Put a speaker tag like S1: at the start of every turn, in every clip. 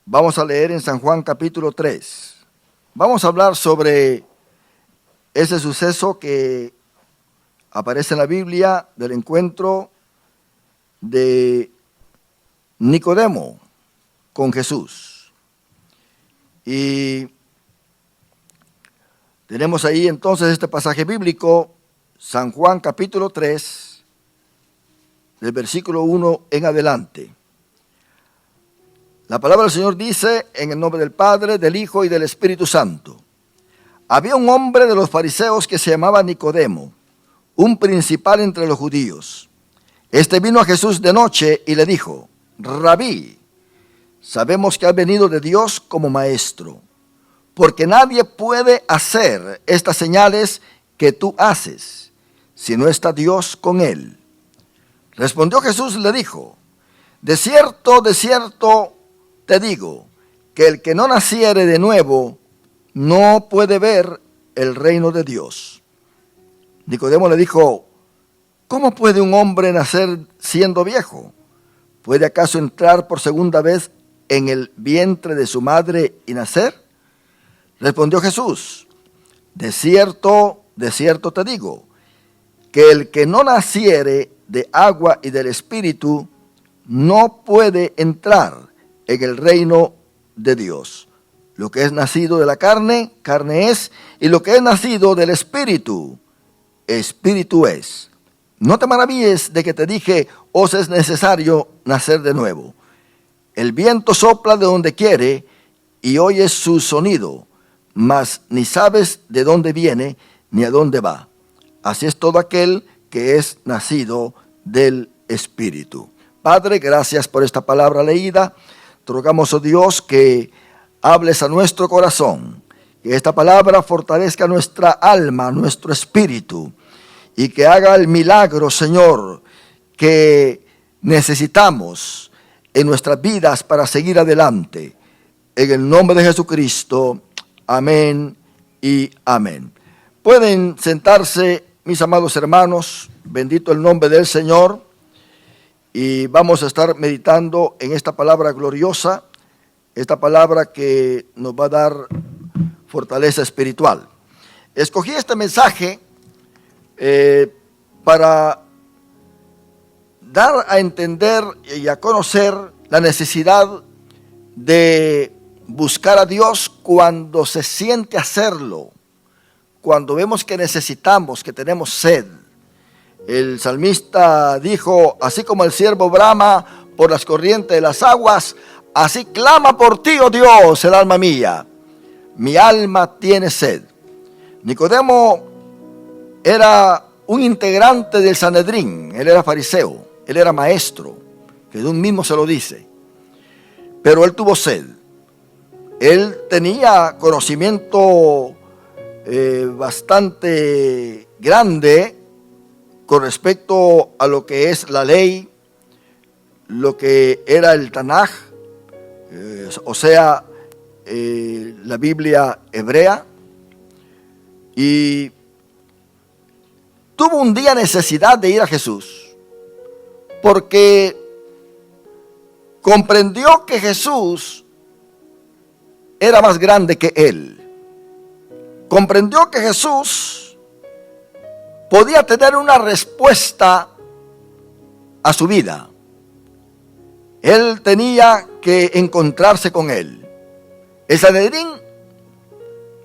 S1: Vamos a leer en San Juan capítulo 3. Vamos a hablar sobre ese suceso que aparece en la Biblia del encuentro de Nicodemo con Jesús. Y tenemos ahí entonces este pasaje bíblico, San Juan capítulo 3, del versículo 1 en adelante. La palabra del Señor dice, en el nombre del Padre, del Hijo y del Espíritu Santo. Había un hombre de los fariseos que se llamaba Nicodemo, un principal entre los judíos. Este vino a Jesús de noche y le dijo: Rabí, sabemos que has venido de Dios como maestro, porque nadie puede hacer estas señales que tú haces, si no está Dios con él. Respondió Jesús y le dijo: de cierto, te digo, que el que no naciere de nuevo no puede ver el reino de Dios. Nicodemo le dijo: ¿cómo puede un hombre nacer siendo viejo? ¿Puede acaso entrar por segunda vez en el vientre de su madre y nacer? Respondió Jesús: de cierto te digo, que el que no naciere de agua y del Espíritu no puede entrar en el reino de Dios. Lo que es nacido de la carne, carne es, y lo que es nacido del Espíritu, Espíritu es. No te maravilles de que te dije, os es necesario nacer de nuevo. El viento sopla de donde quiere y oyes su sonido, mas ni sabes de dónde viene ni a dónde va. Así es todo aquel que es nacido del Espíritu. Padre, gracias por esta palabra leída. Te rogamos, oh Dios, que hables a nuestro corazón, que esta palabra fortalezca nuestra alma, nuestro espíritu, y que haga el milagro, Señor, que necesitamos en nuestras vidas para seguir adelante. En el nombre de Jesucristo, amén y amén. Pueden sentarse, mis amados hermanos, bendito el nombre del Señor. Y vamos a estar meditando en esta palabra gloriosa, esta palabra que nos va a dar fortaleza espiritual. Escogí este mensaje para dar a entender y a conocer la necesidad de buscar a Dios cuando se siente hacerlo, cuando vemos que necesitamos, que tenemos sed. El salmista dijo: así como el ciervo brama por las corrientes de las aguas, así clama por ti, oh Dios, el alma mía. Mi alma tiene sed. Nicodemo era un integrante del Sanedrín. Él era fariseo, él era maestro. Jesús mismo se lo dice. Pero él tuvo sed. Él tenía conocimiento bastante grande con respecto a lo que es la ley, lo que era el Tanaj, o sea, la Biblia hebrea, y tuvo un día necesidad de ir a Jesús, porque comprendió que Jesús era más grande que él. Comprendió que Jesús podía tener una respuesta a su vida. Él tenía que encontrarse con él. El Sanedrín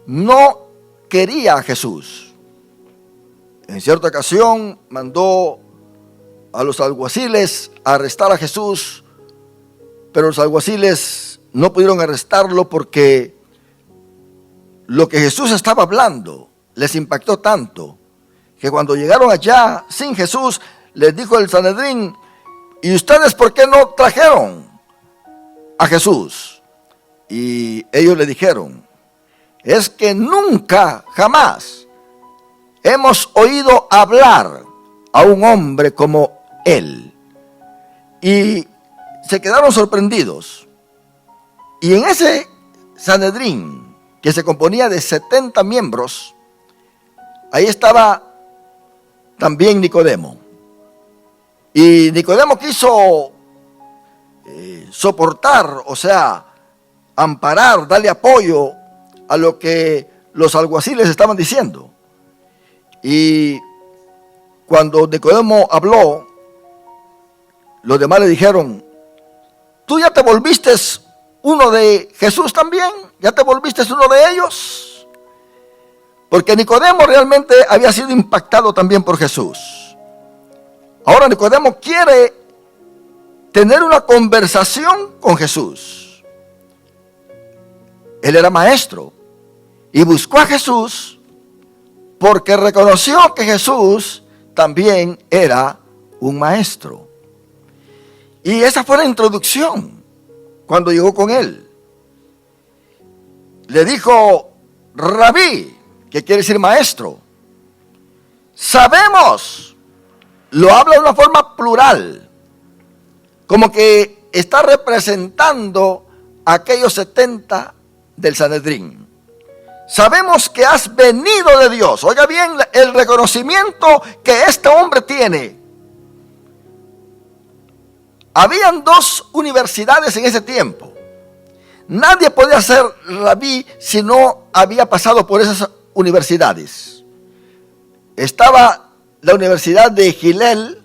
S1: no quería a Jesús. En cierta ocasión mandó a los alguaciles a arrestar a Jesús, pero los alguaciles no pudieron arrestarlo porque lo que Jesús estaba hablando les impactó tanto que cuando llegaron allá sin Jesús, les dijo el Sanedrín: ¿y ustedes por qué no trajeron a Jesús? Y ellos le dijeron: es que nunca, jamás hemos oído hablar a un hombre como él. Y se quedaron sorprendidos. Y en ese Sanedrín, que se componía de 70 miembros, ahí estaba también Nicodemo. Y Nicodemo quiso soportar, o sea, amparar, darle apoyo a lo que los alguaciles estaban diciendo. Y cuando Nicodemo habló, los demás le dijeron: ¿tú ya te volviste uno de Jesús también? ¿Ya te volviste uno de ellos? Porque Nicodemo realmente había sido impactado también por Jesús. Ahora Nicodemo quiere tener una conversación con Jesús. Él era maestro y buscó a Jesús porque reconoció que Jesús también era un maestro. Y esa fue la introducción cuando llegó con él. Le dijo: Rabí, que quiere decir maestro. Sabemos, lo habla de una forma plural, como que está representando a aquellos 70 del Sanedrín. Sabemos que has venido de Dios. Oiga bien el reconocimiento que este hombre tiene. Habían 2 universidades en ese tiempo. Nadie podía ser rabí si no había pasado por esas universidades. Estaba la Universidad de Hillel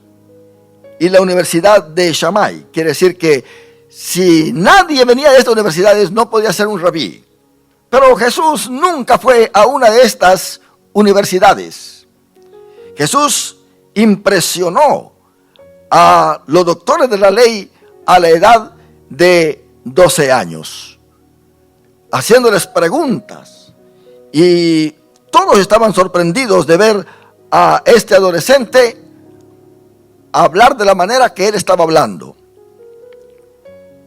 S1: y la Universidad de Shammai. Quiere decir que si nadie venía de estas universidades no podía ser un rabí. Pero Jesús nunca fue a una de estas universidades. Jesús impresionó a los doctores de la ley a la edad de 12 años, haciéndoles preguntas, y todos estaban sorprendidos de ver a este adolescente hablar de la manera que él estaba hablando.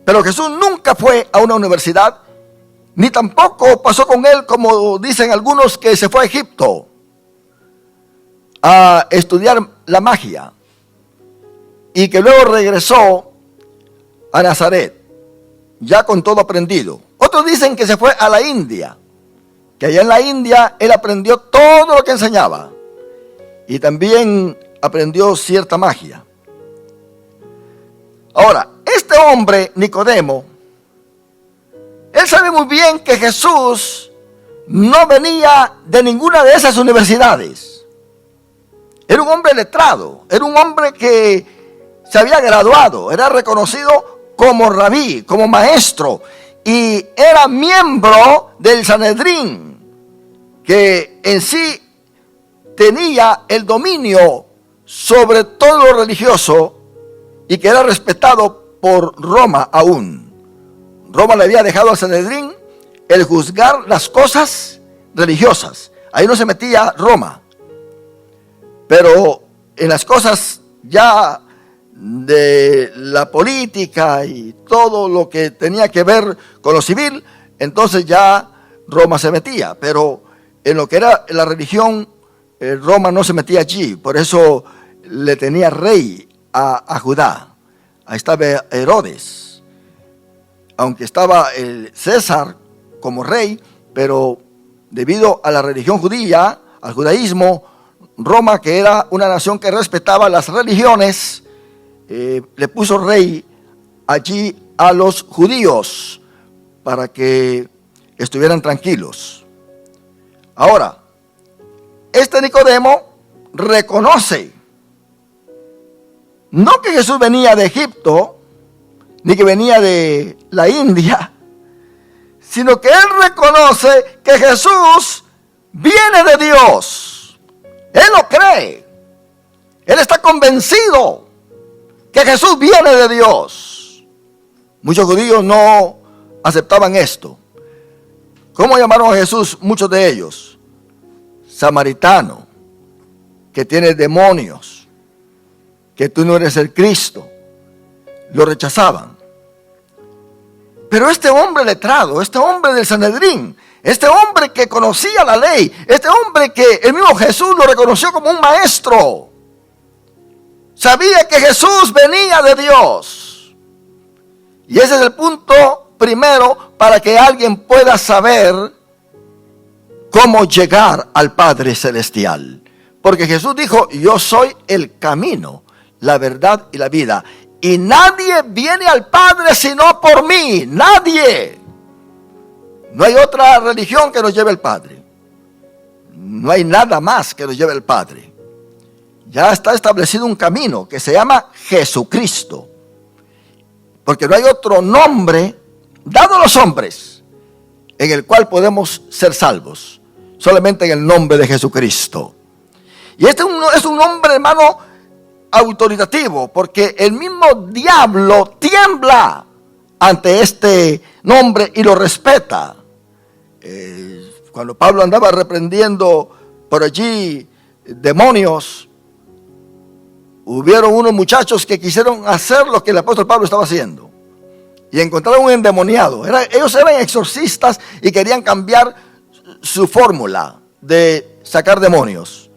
S1: Pero Jesús nunca fue a una universidad, ni tampoco pasó con él, como dicen algunos, que se fue a Egipto a estudiar la magia y que luego regresó a Nazaret, ya con todo aprendido. Otros dicen que se fue a la India, que allá en la India él aprendió todo lo que enseñaba y también aprendió cierta magia. Ahora, este hombre, Nicodemo, él sabe muy bien que Jesús no venía de ninguna de esas universidades. Era un hombre letrado, era un hombre que se había graduado, era reconocido como rabí, como maestro, y era miembro del Sanedrín, que en sí tenía el dominio sobre todo lo religioso y que era respetado por Roma aún. Roma le había dejado al Sanedrín el juzgar las cosas religiosas. Ahí no se metía Roma. Pero en las cosas ya de la política y todo lo que tenía que ver con lo civil, entonces ya Roma se metía. Pero en lo que era la religión, Roma no se metía allí. Por eso le tenía rey a Judá. Ahí estaba Herodes. Aunque estaba el César como rey, pero debido a la religión judía, al judaísmo, Roma, que era una nación que respetaba las religiones, le puso rey allí a los judíos para que estuvieran tranquilos. Ahora, este Nicodemo reconoce no que Jesús venía de Egipto, ni que venía de la India, sino que él reconoce que Jesús viene de Dios. Él lo cree. Él está convencido que Jesús viene de Dios. Muchos judíos no aceptaban esto. ¿Cómo llamaron a Jesús muchos de ellos? Samaritano, que tiene demonios, que tú no eres el Cristo. Lo rechazaban. Pero este hombre letrado, este hombre del Sanedrín, este hombre que conocía la ley, este hombre que el mismo Jesús lo reconoció como un maestro, sabía que Jesús venía de Dios. Y ese es el punto primero para que alguien pueda saber cómo llegar al Padre Celestial. Porque Jesús dijo: yo soy el camino, la verdad y la vida. Y nadie viene al Padre sino por mí. Nadie. No hay otra religión que nos lleve al Padre. No hay nada más que nos lleve al Padre. Ya está establecido un camino que se llama Jesucristo. Porque no hay otro nombre dado a los hombres en el cual podemos ser salvos. Solamente en el nombre de Jesucristo. Y este es un nombre, hermano, autoritativo, porque el mismo diablo tiembla ante este nombre y lo respeta. Cuando Pablo andaba reprendiendo por allí demonios, hubieron unos muchachos que quisieron hacer lo que el apóstol Pablo estaba haciendo y encontraron un endemoniado. Ellos eran exorcistas y querían cambiar su fórmula de sacar demonios.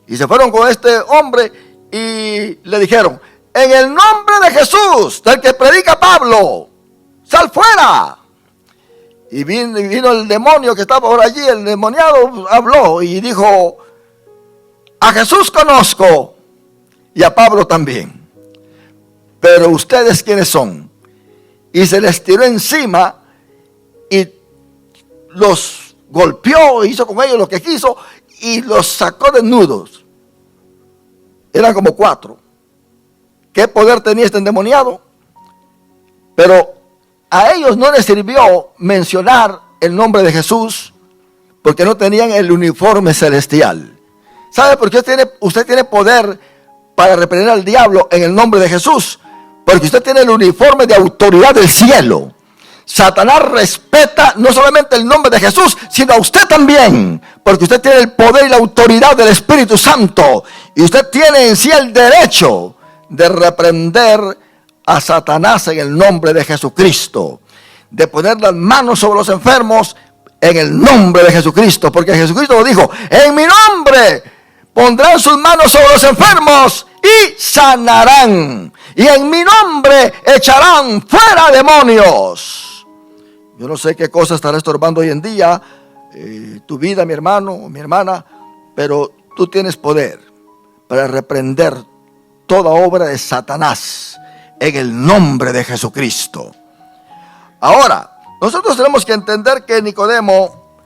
S1: Y se fueron con este hombre y le dijeron: en el nombre de Jesús, del que predica Pablo, sal fuera. Y vino el demonio que estaba por allí, el endemoniado habló y dijo: a Jesús conozco y a Pablo también, pero ustedes ¿quiénes son? Y se les tiró encima y los golpeó, hizo con ellos lo que quiso y los sacó desnudos. Eran como 4. ¿Qué poder tenía este endemoniado? Pero a ellos no les sirvió mencionar el nombre de Jesús porque no tenían el uniforme celestial. ¿Sabe por qué usted tiene poder para reprender al diablo en el nombre de Jesús? Porque usted tiene el uniforme de autoridad del cielo. Satanás respeta no solamente el nombre de Jesús, sino a usted también, porque usted tiene el poder y la autoridad del Espíritu Santo, y usted tiene en sí el derecho de reprender a Satanás en el nombre de Jesucristo, de poner las manos sobre los enfermos en el nombre de Jesucristo, porque Jesucristo lo dijo: en mi nombre pondrán sus manos sobre los enfermos y sanarán, y en mi nombre echarán fuera demonios. Yo no sé qué cosa estará estorbando hoy en día tu vida, mi hermano o mi hermana, pero tú tienes poder para reprender toda obra de Satanás en el nombre de Jesucristo. Ahora, nosotros tenemos que entender que Nicodemo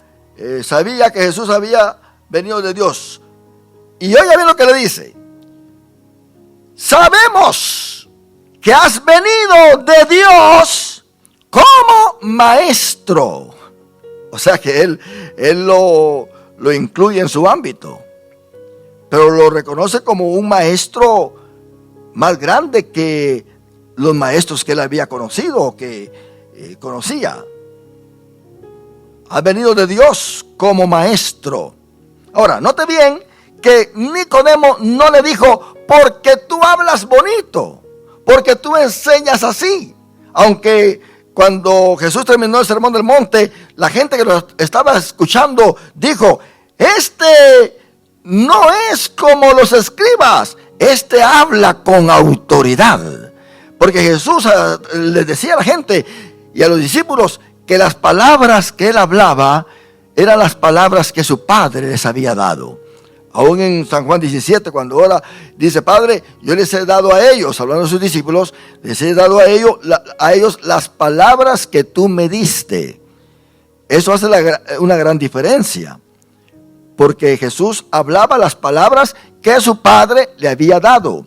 S1: sabía que Jesús había venido de Dios. Y oiga bien lo que le dice: sabemos que has venido de Dios como maestro. O sea que él lo incluye en su ámbito, pero lo reconoce como un maestro más grande que los maestros que él había conocido o que conocía. Ha venido de Dios como maestro. Ahora, note bien que Nicodemo no le dijo: porque tú hablas bonito, porque tú enseñas así. Aunque cuando Jesús terminó el sermón del monte, la gente que lo estaba escuchando dijo: este no es como los escribas, este habla con autoridad. Porque Jesús les decía a la gente y a los discípulos que las palabras que él hablaba eran las palabras que su Padre les había dado. Aún en San Juan 17, cuando ahora dice: Padre, yo les he dado a ellos, hablando de sus discípulos, les he dado a ellos las palabras que tú me diste. Eso hace una gran diferencia, porque Jesús hablaba las palabras que su Padre le había dado.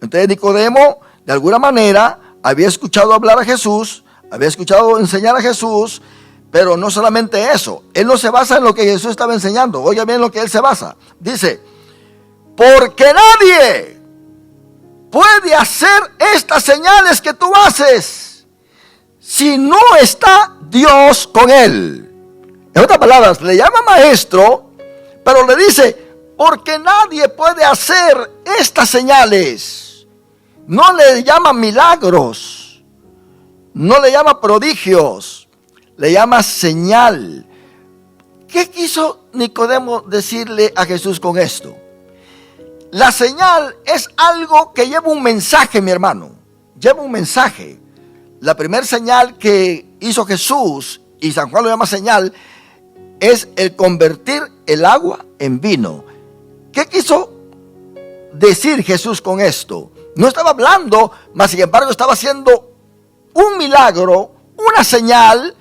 S1: Entonces Nicodemo, de alguna manera, había escuchado hablar a Jesús, había escuchado enseñar a Jesús, pero no solamente eso. Él no se basa en lo que Jesús estaba enseñando. Oiga bien lo que él se basa. Dice: porque nadie puede hacer estas señales que tú haces si no está Dios con él. En otras palabras, le llama maestro, pero le dice: porque nadie puede hacer estas señales. No le llama milagros, no le llama prodigios, le llama señal. ¿Qué quiso Nicodemo decirle a Jesús con esto? La señal es algo que lleva un mensaje, mi hermano. Lleva un mensaje. La primera señal que hizo Jesús, y San Juan lo llama señal, es el convertir el agua en vino. ¿Qué quiso decir Jesús con esto? No estaba hablando, mas sin embargo estaba haciendo un milagro, una señal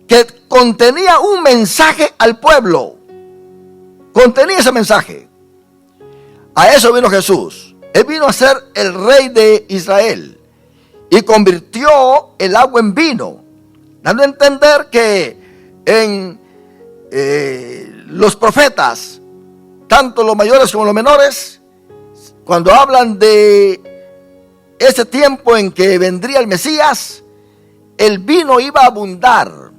S1: que contenía un mensaje al pueblo. Contenía ese mensaje. A eso vino Jesús. Él vino a ser el rey de Israel y convirtió el agua en vino, dando a entender que en los profetas, tanto los mayores como los menores, cuando hablan de ese tiempo en que vendría el Mesías, el vino iba a abundar,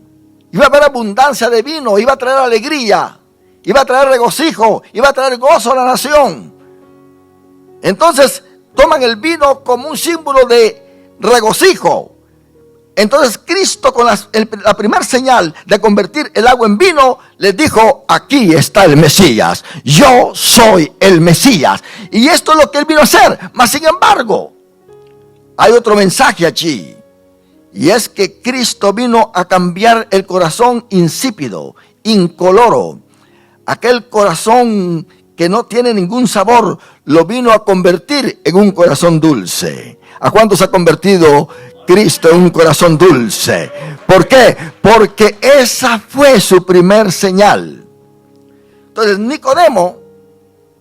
S1: iba a haber abundancia de vino, iba a traer alegría, iba a traer regocijo, iba a traer gozo a la nación. Entonces toman el vino como un símbolo de regocijo. Entonces Cristo, con la primera señal de convertir el agua en vino, les dijo: aquí está el Mesías, yo soy el Mesías. Y esto es lo que él vino a hacer. Mas sin embargo, hay otro mensaje allí, y es que Cristo vino a cambiar el corazón insípido, incoloro, aquel corazón que no tiene ningún sabor, lo vino a convertir en un corazón dulce. ¿A cuántos ha convertido Cristo en un corazón dulce? ¿Por qué? Porque esa fue su primer señal. Entonces Nicodemo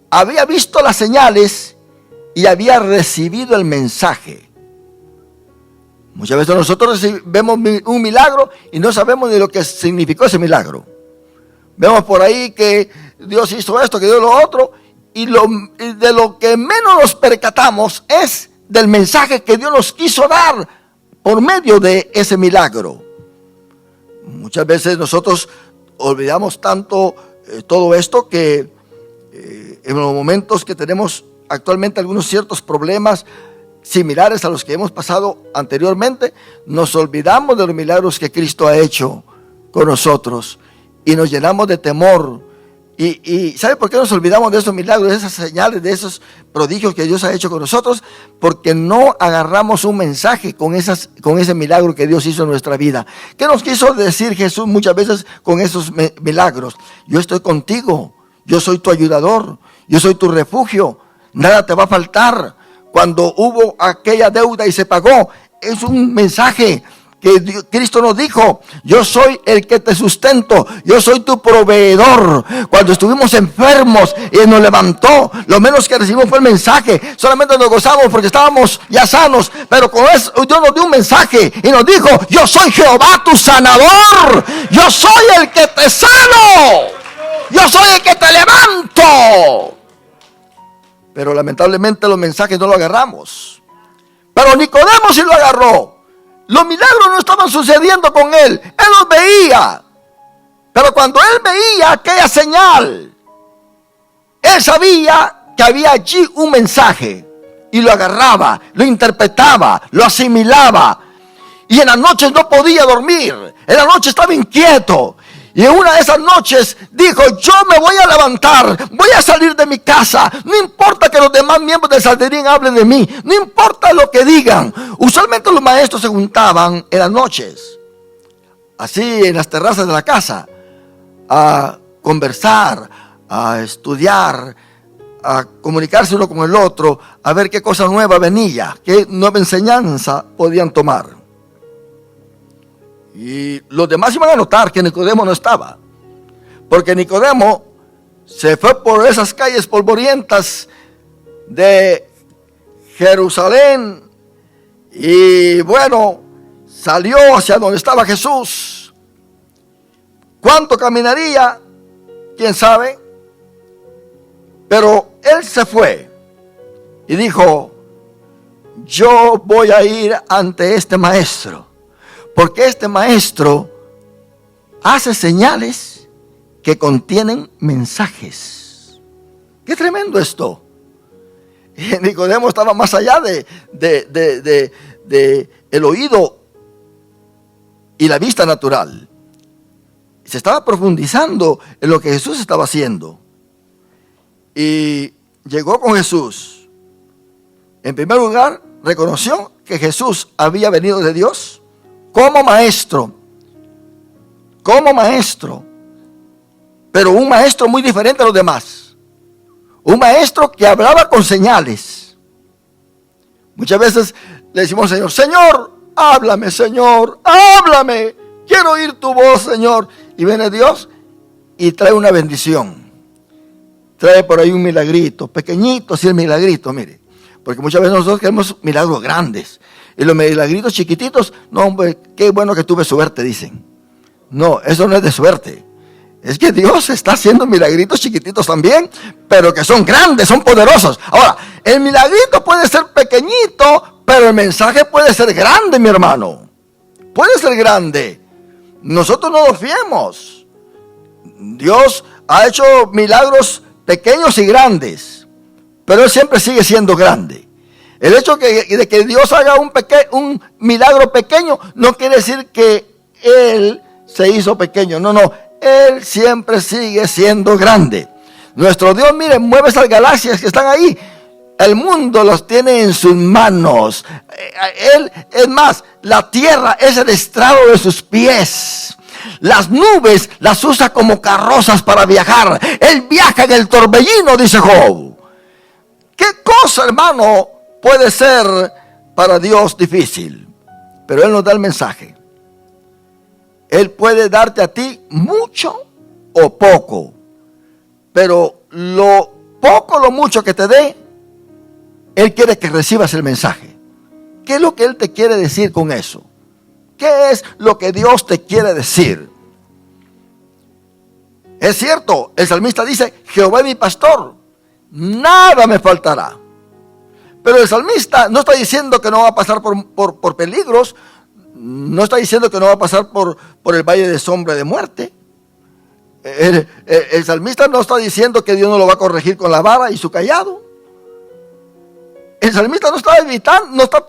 S1: había visto las señales y había recibido el mensaje. Muchas veces nosotros vemos un milagro y no sabemos ni lo que significó ese milagro. Vemos por ahí que Dios hizo esto, que Dios lo otro, y de lo que menos nos percatamos es del mensaje que Dios nos quiso dar por medio de ese milagro. Muchas veces nosotros olvidamos tanto todo esto que en los momentos que tenemos actualmente algunos ciertos problemas similares a los que hemos pasado anteriormente, nos olvidamos de los milagros que Cristo ha hecho con nosotros y nos llenamos de temor. ¿Y sabe por qué nos olvidamos de esos milagros, de esas señales, de esos prodigios que Dios ha hecho con nosotros? Porque no agarramos un mensaje con ese milagro que Dios hizo en nuestra vida. ¿Qué nos quiso decir Jesús muchas veces con esos milagros? Yo estoy contigo, yo soy tu ayudador, yo soy tu refugio, nada te va a faltar. Cuando hubo aquella deuda y se pagó, es un mensaje que Cristo nos dijo: yo soy el que te sustento, yo soy tu proveedor. Cuando estuvimos enfermos y nos levantó, lo menos que recibimos fue el mensaje. Solamente nos gozamos porque estábamos ya sanos, pero con eso Dios nos dio un mensaje y nos dijo: yo soy Jehová tu sanador, yo soy el que te sano, yo soy el que te levanto. Pero lamentablemente los mensajes no lo agarramos. Pero Nicodemo sí lo agarró. Los milagros no estaban sucediendo con él. Él los veía. Pero cuando él veía aquella señal, él sabía que había allí un mensaje. Y lo agarraba, lo interpretaba, lo asimilaba. Y en las noches no podía dormir. En la noche estaba inquieto. Y en una de esas noches dijo: yo me voy a levantar, voy a salir de mi casa, no importa que los demás miembros del Sanedrín hablen de mí, no importa lo que digan. Usualmente los maestros se juntaban en las noches, así en las terrazas de la casa, a conversar, a estudiar, a comunicarse uno con el otro, a ver qué cosa nueva venía, qué nueva enseñanza podían tomar. Y los demás iban a notar que Nicodemo no estaba, porque Nicodemo se fue por esas calles polvorientas de Jerusalén y bueno, salió hacia donde estaba Jesús. ¿Cuánto caminaría? ¿Quién sabe? Pero él se fue y dijo: yo voy a ir ante este maestro, porque este maestro hace señales que contienen mensajes. ¡Qué tremendo esto! Y Nicodemo estaba más allá de el oído y la vista natural. Se estaba profundizando en lo que Jesús estaba haciendo. Y llegó con Jesús. En primer lugar, reconoció que Jesús había venido de Dios como maestro, pero un maestro muy diferente a los demás, un maestro que hablaba con señales. Muchas veces le decimos al Señor: Señor, háblame, Señor, háblame, quiero oír tu voz, Señor. Y viene Dios y trae una bendición. Trae por ahí un milagrito, pequeñito, así el milagrito, mire. Porque muchas veces nosotros queremos milagros grandes. Y los milagritos chiquititos, no, hombre, qué bueno que tuve suerte, dicen. No, eso no es de suerte. Es que Dios está haciendo milagritos chiquititos también, pero que son grandes, son poderosos. Ahora, el milagrito puede ser pequeñito, pero el mensaje puede ser grande, mi hermano. Puede ser grande. Nosotros no nos fiemos. Dios ha hecho milagros pequeños y grandes, pero Él siempre sigue siendo grande. El hecho de que Dios haga un milagro pequeño no quiere decir que Él se hizo pequeño. No, no. Él siempre sigue siendo grande. Nuestro Dios, mire, mueve esas galaxias que están ahí. El mundo los tiene en sus manos. Él, es más, la tierra es el estrado de sus pies. Las nubes las usa como carrozas para viajar. Él viaja en el torbellino, dice Job. ¿Qué cosa, hermano, puede ser para Dios difícil? Pero Él nos da el mensaje. Él puede darte a ti mucho o poco, pero lo poco, lo mucho que te dé, Él quiere que recibas el mensaje. ¿Qué es lo que Él te quiere decir con eso? ¿Qué es lo que Dios te quiere decir? Es cierto, el salmista dice, Jehová es mi pastor, nada me faltará. Pero el salmista no está diciendo que no va a pasar por peligros. No está diciendo que no va a pasar por el valle de sombra de muerte. El salmista no está diciendo que Dios no lo va a corregir con la vara y su cayado. El salmista no está evitando, no está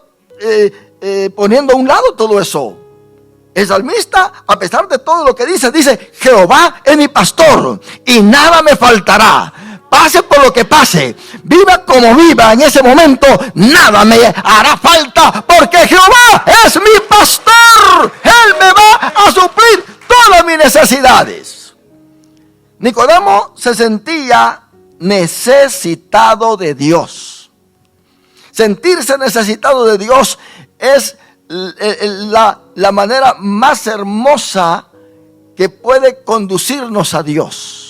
S1: poniendo a un lado todo eso. El salmista, a pesar de todo lo que dice, Jehová es mi pastor y nada me faltará. Pase por lo que pase, viva como viva, en ese momento nada me hará falta, porque Jehová es mi pastor. Él me va a suplir todas mis necesidades. Nicodemo se sentía necesitado de Dios. Sentirse necesitado de Dios es la manera más hermosa que puede conducirnos a Dios.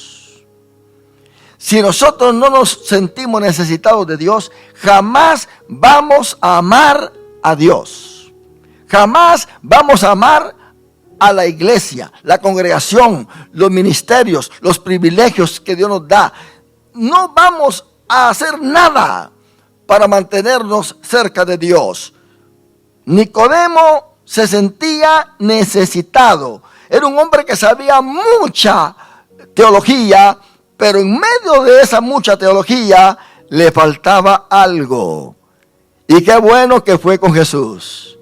S1: Si nosotros no nos sentimos necesitados de Dios, jamás vamos a amar a Dios. Jamás vamos a amar a la iglesia, la congregación, los ministerios, los privilegios que Dios nos da. No vamos a hacer nada para mantenernos cerca de Dios. Nicodemo se sentía necesitado. Era un hombre que sabía mucha teología, pero en medio de esa mucha teología le faltaba algo. Y qué bueno que fue con Jesús.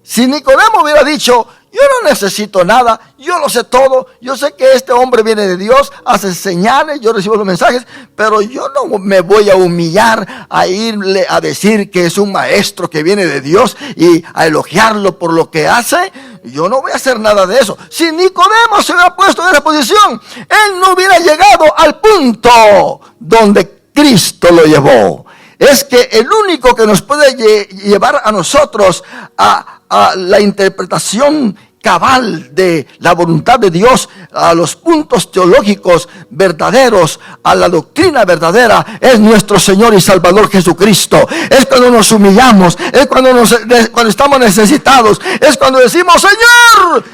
S1: Si Nicodemo hubiera dicho, yo no necesito nada, yo lo sé todo, yo sé que este hombre viene de Dios, hace señales, yo recibo los mensajes, pero yo no me voy a humillar a irle a decir que es un maestro que viene de Dios y a elogiarlo por lo que hace. Yo no voy a hacer nada de eso. Si Nicodemo se hubiera puesto en esa posición, él no hubiera llegado al punto donde Cristo lo llevó. Es que el único que nos puede llevar a nosotros a la interpretación cabal de la voluntad de Dios, a los puntos teológicos verdaderos, a la doctrina verdadera, es nuestro Señor y Salvador Jesucristo. Es cuando nos humillamos, es cuando estamos necesitados, es cuando decimos, Señor,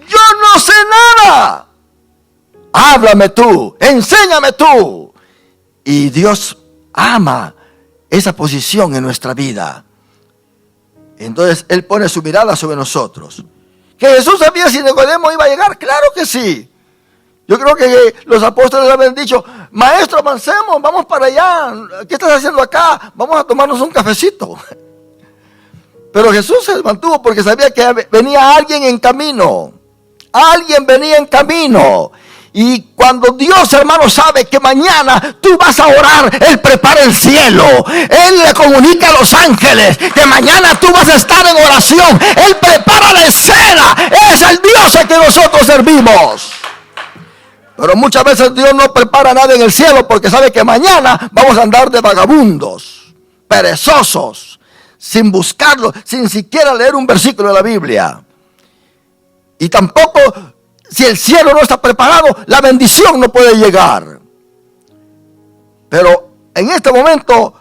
S1: yo no sé nada, háblame tú, enséñame tú. Y Dios ama esa posición en nuestra vida. Entonces Él pone su mirada sobre nosotros. ¿Que Jesús sabía si Nicodemo iba a llegar? Claro que sí. Yo creo que los apóstoles habían dicho, maestro, avancemos, vamos para allá. ¿Qué estás haciendo acá? Vamos a tomarnos un cafecito. Pero Jesús se mantuvo porque sabía que venía alguien en camino. Alguien venía en camino. Y cuando Dios, hermano, sabe que mañana tú vas a orar, Él prepara el cielo. Él le comunica a los ángeles que mañana tú vas a estar en oración. Él prepara la escena. Es el Dios al que nosotros servimos. Pero muchas veces Dios no prepara nada en el cielo porque sabe que mañana vamos a andar de vagabundos, perezosos, sin buscarlo, sin siquiera leer un versículo de la Biblia. Y tampoco, si el cielo no está preparado, la bendición no puede llegar. Pero en este momento,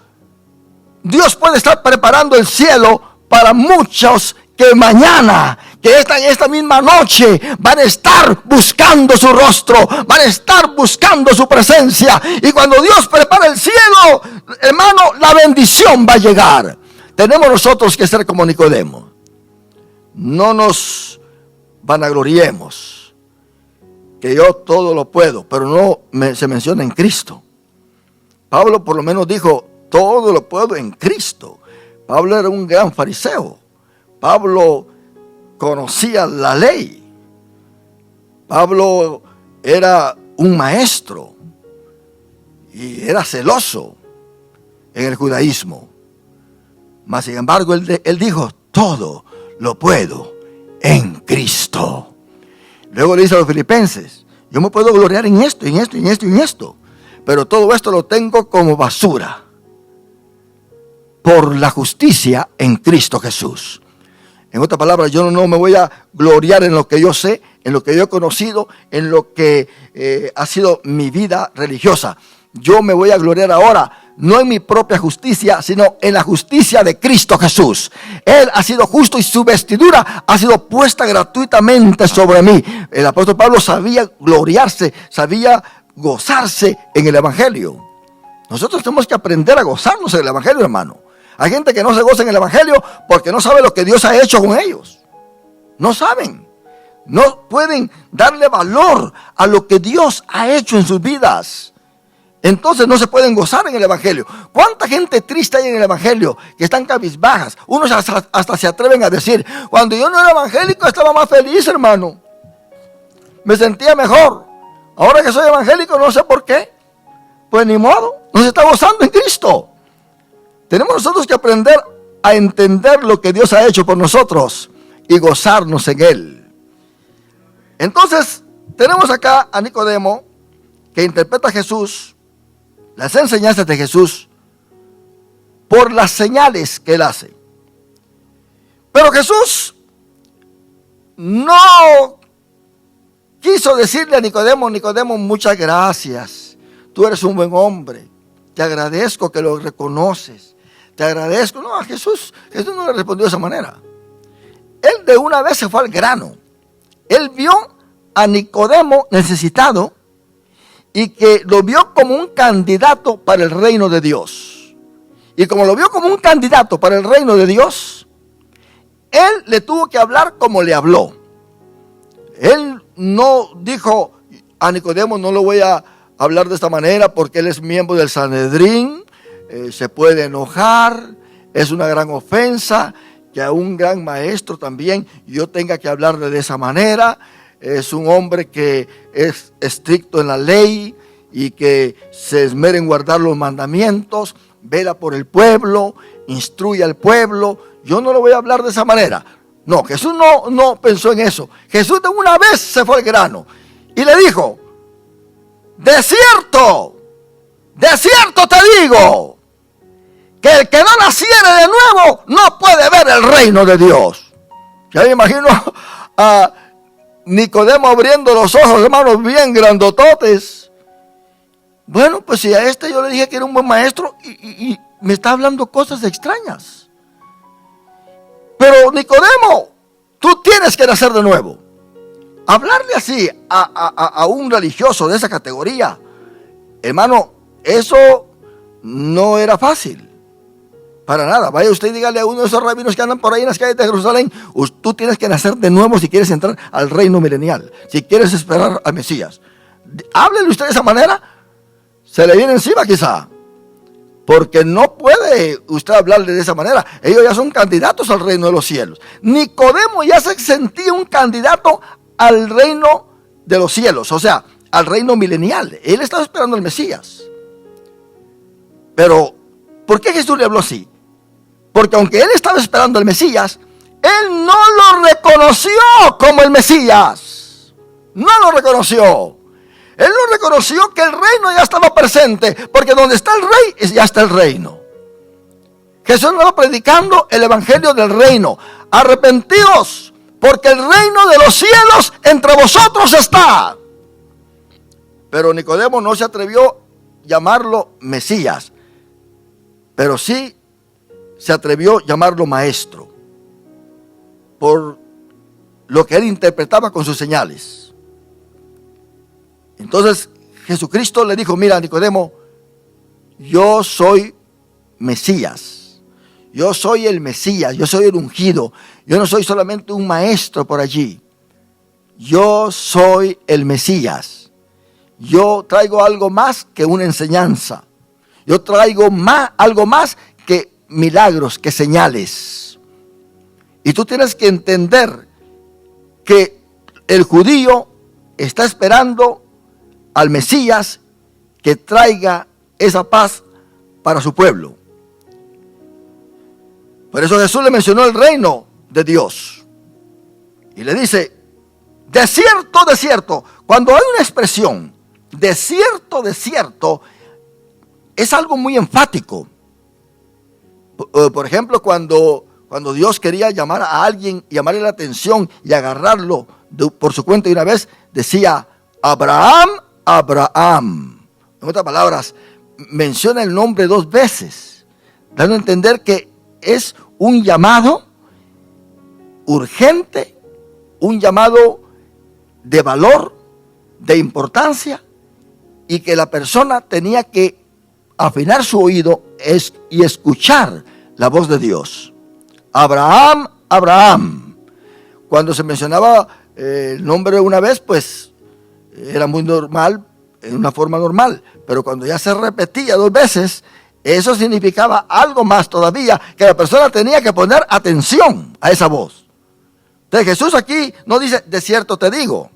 S1: Dios puede estar preparando el cielo para muchos que mañana, que en esta misma noche, van a estar buscando su rostro, van a estar buscando su presencia. Y cuando Dios prepara el cielo, hermano, la bendición va a llegar. Tenemos nosotros que ser como Nicodemo. No nos vanagloriemos, que yo todo lo puedo, pero no se menciona en Cristo. Pablo por lo menos dijo, todo lo puedo en Cristo. Pablo era un gran fariseo. Pablo conocía la ley. Pablo era un maestro y era celoso en el judaísmo. Mas sin embargo, él dijo, todo lo puedo en Cristo. Luego le dice a los filipenses, yo me puedo gloriar en esto, en esto, en esto, en esto, pero todo esto lo tengo como basura por la justicia en Cristo Jesús. En otras palabras, yo no me voy a gloriar en lo que yo sé, en lo que yo he conocido, en lo que ha sido mi vida religiosa. Yo me voy a gloriar ahora, no en mi propia justicia, sino en la justicia de Cristo Jesús. Él ha sido justo y su vestidura ha sido puesta gratuitamente sobre mí. El apóstol Pablo sabía gloriarse, sabía gozarse en el Evangelio. Nosotros tenemos que aprender a gozarnos en el Evangelio, hermano. Hay gente que no se goza en el Evangelio porque no sabe lo que Dios ha hecho con ellos. No saben. No pueden darle valor a lo que Dios ha hecho en sus vidas. Entonces no se pueden gozar en el Evangelio. ¿Cuánta gente triste hay en el Evangelio que están cabizbajas? Unos hasta se atreven a decir, cuando yo no era evangélico estaba más feliz, hermano. Me sentía mejor. Ahora que soy evangélico no sé por qué. Pues ni modo, no se está gozando en Cristo. Tenemos nosotros que aprender a entender lo que Dios ha hecho por nosotros y gozarnos en Él. Entonces, tenemos acá a Nicodemo que interpreta a Jesús, las enseñanzas de Jesús, por las señales que Él hace. Pero Jesús no quiso decirle a Nicodemo, Nicodemo, muchas gracias, tú eres un buen hombre, te agradezco que lo reconoces. Te agradezco. No, a Jesús no le respondió de esa manera. Él de una vez se fue al grano. Él vio a Nicodemo necesitado y que lo vio como un candidato para el reino de Dios. Y como lo vio como un candidato para el reino de Dios, él le tuvo que hablar como le habló. Él no dijo a Nicodemo, no lo voy a hablar de esta manera porque él es miembro del Sanedrín. Se puede enojar, es una gran ofensa que a un gran maestro también yo tenga que hablarle de esa manera. Es un hombre que es estricto en la ley y que se esmera en guardar los mandamientos, vela por el pueblo, instruye al pueblo. Yo no lo voy a hablar de esa manera. No, Jesús no pensó en eso. Jesús de una vez se fue al grano y le dijo, de cierto te digo, que el que no naciere de nuevo no puede ver el reino de Dios. Ya me imagino a Nicodemo abriendo los ojos, hermanos, bien grandototes. Bueno, pues si a este yo le dije que era un buen maestro y me está hablando cosas extrañas. Pero Nicodemo, tú tienes que nacer de nuevo. Hablarle así a un religioso de esa categoría, hermano, eso no era fácil. Para nada. Vaya usted y dígale a uno de esos rabinos que andan por ahí en las calles de Jerusalén, tú tienes que nacer de nuevo si quieres entrar al reino milenial, si quieres esperar al Mesías. Háblele usted de esa manera, se le viene encima quizá, porque no puede usted hablarle de esa manera. Ellos ya son candidatos al reino de los cielos. Nicodemo ya se sentía un candidato al reino de los cielos, o sea, al reino milenial. Él estaba esperando al Mesías. Pero, ¿por qué Jesús le habló así? Porque aunque él estaba esperando al Mesías, él no lo reconoció como el Mesías. No lo reconoció. Él no reconoció que el reino ya estaba presente, porque donde está el rey, ya está el reino. Jesús estaba predicando el evangelio del reino. Arrepentidos, porque el reino de los cielos entre vosotros está. Pero Nicodemo no se atrevió a llamarlo Mesías, pero sí se atrevió a llamarlo maestro, por lo que él interpretaba con sus señales. Entonces Jesucristo le dijo: mira, Nicodemo, yo soy Mesías, yo soy el Mesías, yo soy el ungido, yo no soy solamente un maestro por allí, yo soy el Mesías. Yo traigo algo más que una enseñanza, yo traigo algo más que milagros, que señales. Y tú tienes que entender que el judío está esperando al Mesías que traiga esa paz para su pueblo. Por eso Jesús le mencionó el reino de Dios. Y le dice: de cierto, de cierto. Cuando hay una expresión, de cierto, es algo muy enfático. Por ejemplo, cuando Dios quería llamar a alguien, llamarle la atención y agarrarlo por su cuenta, y una vez decía: Abraham, Abraham. En otras palabras, menciona el nombre 2 veces, dando a entender que es un llamado urgente, un llamado de valor, de importancia, y que la persona tenía que afinar su oído y escuchar la voz de Dios. Abraham, Abraham. Cuando se mencionaba el nombre una vez, pues era muy normal, en una forma normal, pero cuando ya se repetía 2 veces, eso significaba algo más todavía, que la persona tenía que poner atención a esa voz. Entonces Jesús aquí no dice: de cierto te digo,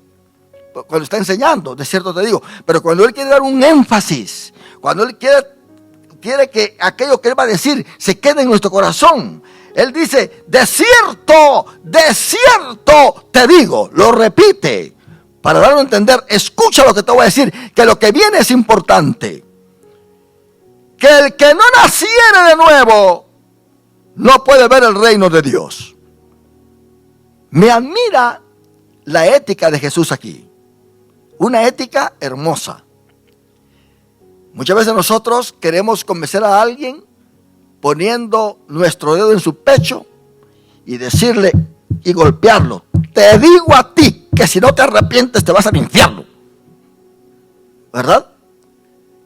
S1: cuando está enseñando, de cierto te digo, pero cuando Él quiere dar un énfasis, cuando Él quiere que aquello que Él va a decir se quede en nuestro corazón, Él dice: de cierto te digo. Lo repite para darlo a entender: escucha lo que te voy a decir, que lo que viene es importante. Que el que no naciere de nuevo no puede ver el reino de Dios. Me admira la ética de Jesús aquí. Una ética hermosa. Muchas veces nosotros queremos convencer a alguien poniendo nuestro dedo en su pecho y decirle y golpearlo: te digo a ti que si no te arrepientes te vas al infierno. ¿Verdad?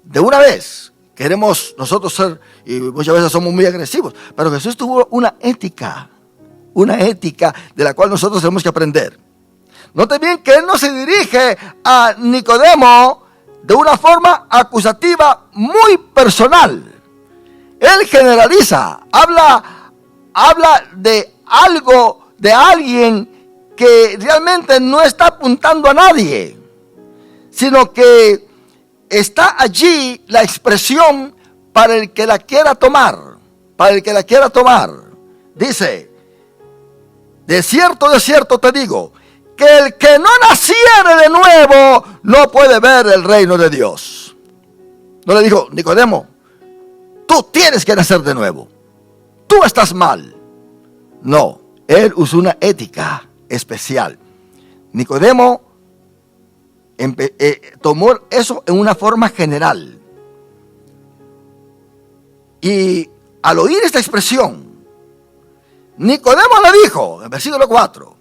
S1: De una vez queremos nosotros ser, y muchas veces somos muy agresivos, pero Jesús tuvo una ética de la cual nosotros tenemos que aprender. Note bien que Él no se dirige a Nicodemo de una forma acusativa muy personal. Él generaliza, habla de algo, de alguien que realmente no está apuntando a nadie, sino que está allí la expresión para el que la quiera tomar, Dice: de cierto te digo, que el que no naciere de nuevo no puede ver el reino de Dios. No le dijo: Nicodemo, tú tienes que nacer de nuevo, tú estás mal. No, Él usó una ética especial. Nicodemo tomó eso en una forma general. Y al oír esta expresión, Nicodemo le dijo, en el versículo 4,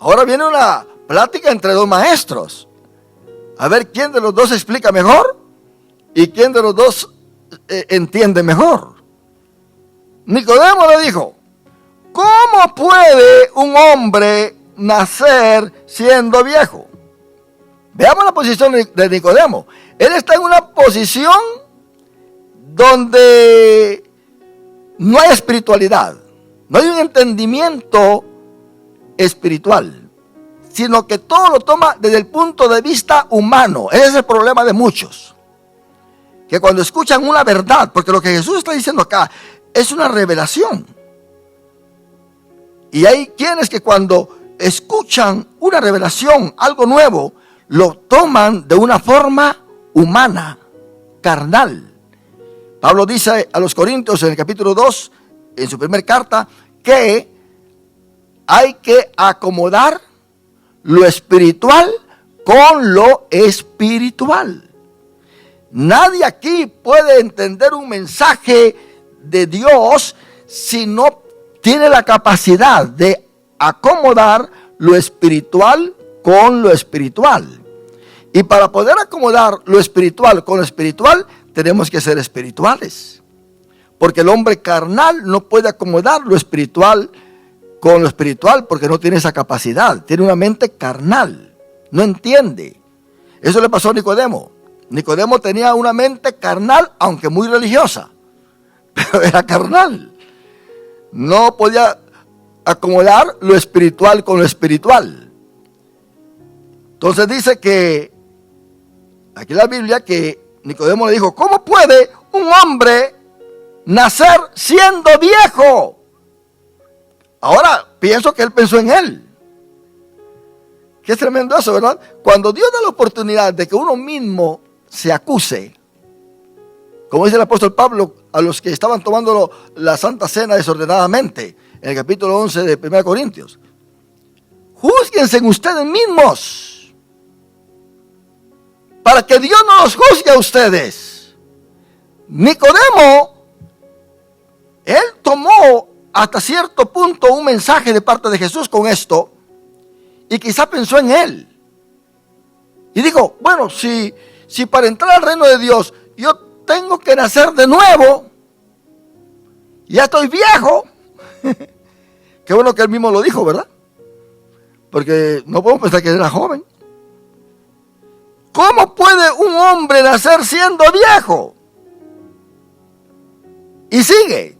S1: ahora viene una plática entre 2 maestros. A ver quién de los 2 explica mejor y quién de los 2 entiende mejor. Nicodemo le dijo: ¿cómo puede un hombre nacer siendo viejo? Veamos la posición de Nicodemo. Él está en una posición donde no hay espiritualidad, no hay un entendimiento espiritual, sino que todo lo toma desde el punto de vista humano. Ese es el problema de muchos, que cuando escuchan una verdad, porque lo que Jesús está diciendo acá es una revelación, y hay quienes que cuando escuchan una revelación, algo nuevo, lo toman de una forma humana, carnal. Pablo dice a los Corintios en el capítulo 2, en su primera carta, que hay que acomodar lo espiritual con lo espiritual. Nadie aquí puede entender un mensaje de Dios si no tiene la capacidad de acomodar lo espiritual con lo espiritual. Y para poder acomodar lo espiritual con lo espiritual, tenemos que ser espirituales. Porque el hombre carnal no puede acomodar lo espiritual con lo espiritual porque no tiene esa capacidad. Tiene una mente carnal. No entiende. Eso le pasó a Nicodemo. Nicodemo tenía una mente carnal, aunque muy religiosa. Pero era carnal. No podía acomodar lo espiritual con lo espiritual. Entonces dice que, aquí en la Biblia, que Nicodemo le dijo, ¿cómo puede un hombre nacer siendo viejo? Ahora pienso que él pensó en él. Qué tremendo eso, ¿verdad? Cuando Dios da la oportunidad de que uno mismo se acuse, como dice el apóstol Pablo a los que estaban tomando la Santa Cena desordenadamente, en el capítulo 11 de 1 Corintios. Júzguense en ustedes mismos, para que Dios no los juzgue a ustedes. Nicodemo, él tomó hasta cierto punto un mensaje de parte de Jesús con esto, y quizá pensó en él. Y dijo, bueno, si para entrar al reino de Dios yo tengo que nacer de nuevo, ya estoy viejo. Qué bueno que él mismo lo dijo, ¿verdad? Porque no podemos pensar que era joven. ¿Cómo puede un hombre nacer siendo viejo? Y sigue.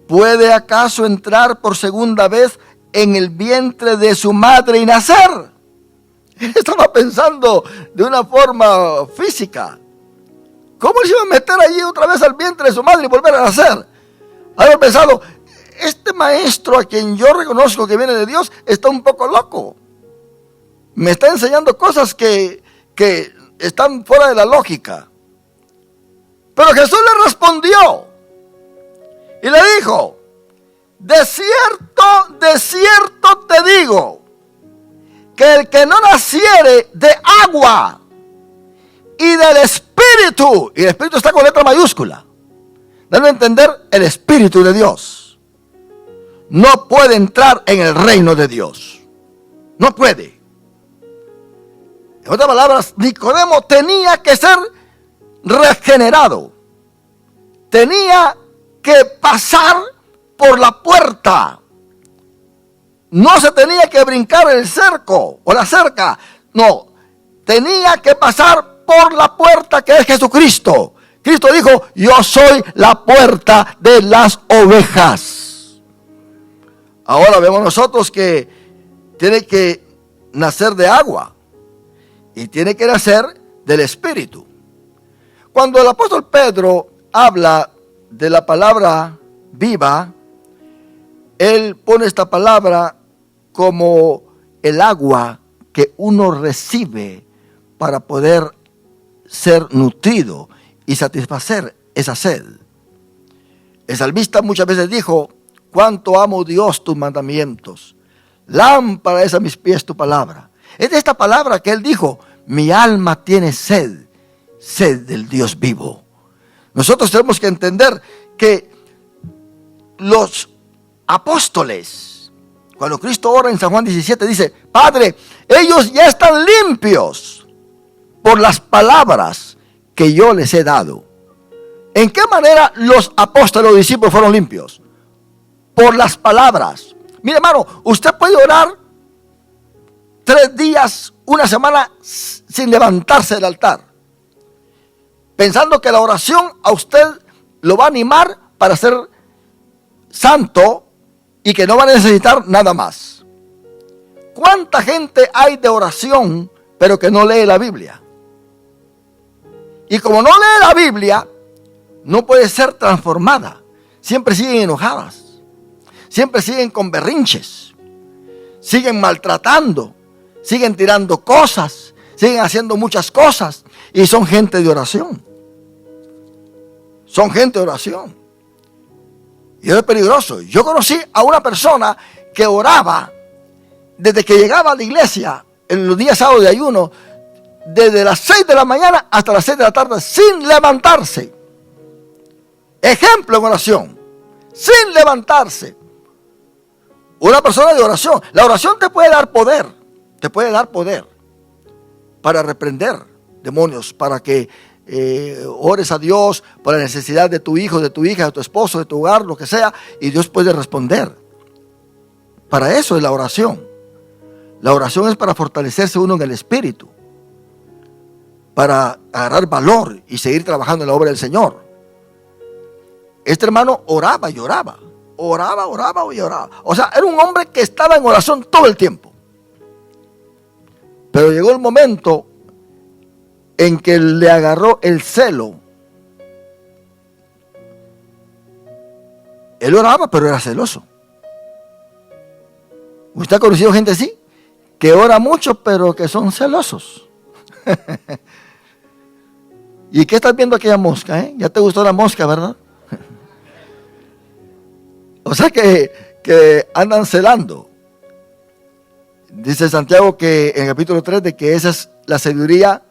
S1: ¿Puede acaso entrar por segunda vez en el vientre de su madre y nacer? Él estaba pensando de una forma física. ¿Cómo se iba a meter allí otra vez al vientre de su madre y volver a nacer? Haber pensado, este maestro a quien yo reconozco que viene de Dios está un poco loco. Me está enseñando cosas que están fuera de la lógica. Pero Jesús le respondió y le dijo, de cierto te digo, que el que no naciere de agua y del Espíritu, y el Espíritu está con letra mayúscula, dando a entender el Espíritu de Dios, no puede entrar en el reino de Dios. No puede. En otras palabras, Nicodemo tenía que ser regenerado. Tenía que pasar por la puerta. No se tenía que brincar el cerco o la cerca. No, tenía que pasar por la puerta que es Jesucristo. Cristo dijo, yo soy la puerta de las ovejas. Ahora vemos nosotros que tiene que nacer de agua y tiene que nacer del Espíritu. Cuando el apóstol Pedro habla de la palabra viva, él pone esta palabra como el agua que uno recibe para poder ser nutrido y satisfacer esa sed. El salmista muchas veces dijo, cuánto amo Dios tus mandamientos, lámpara es a mis pies tu palabra. Es de esta palabra que él dijo, mi alma tiene sed, sed del Dios vivo. Nosotros tenemos que entender que los apóstoles, cuando Cristo ora en San Juan 17, dice, Padre, ellos ya están limpios por las palabras que yo les he dado. ¿En qué manera los apóstoles o discípulos fueron limpios? Por las palabras. Mire, hermano, usted puede orar 3 días, una semana sin levantarse del altar, pensando que la oración a usted lo va a animar para ser santo y que no va a necesitar nada más. ¿Cuánta gente hay de oración pero que no lee la Biblia? Y como no lee la Biblia, no puede ser transformada. Siempre siguen enojadas, siempre siguen con berrinches, siguen maltratando, siguen tirando cosas, siguen haciendo muchas cosas y son gente de oración. Son gente de oración. Y es peligroso. Yo conocí a una persona que oraba desde que llegaba a la iglesia en los días sábados de ayuno, desde las 6 de la mañana hasta las 6 de la tarde, sin levantarse. Ejemplo en oración, sin levantarse. Una persona de oración. La oración te puede dar poder, para reprender demonios, para que ores a Dios por la necesidad de tu hijo, de tu hija, de tu esposo, de tu hogar, lo que sea, y Dios puede responder. Para eso es la oración. La oración es para fortalecerse uno en el espíritu, para agarrar valor y seguir trabajando en la obra del Señor. Este hermano oraba y oraba. Oraba y oraba. O sea, era un hombre que estaba en oración todo el tiempo. Pero llegó el momento en que le agarró el celo. Él oraba, pero era celoso. ¿Usted ha conocido gente así? Que ora mucho, pero que son celosos. ¿Y qué estás viendo aquella mosca? Ya te gustó la mosca, ¿verdad? O sea que andan celando. Dice Santiago que en el capítulo 3 de que esa es la sabiduría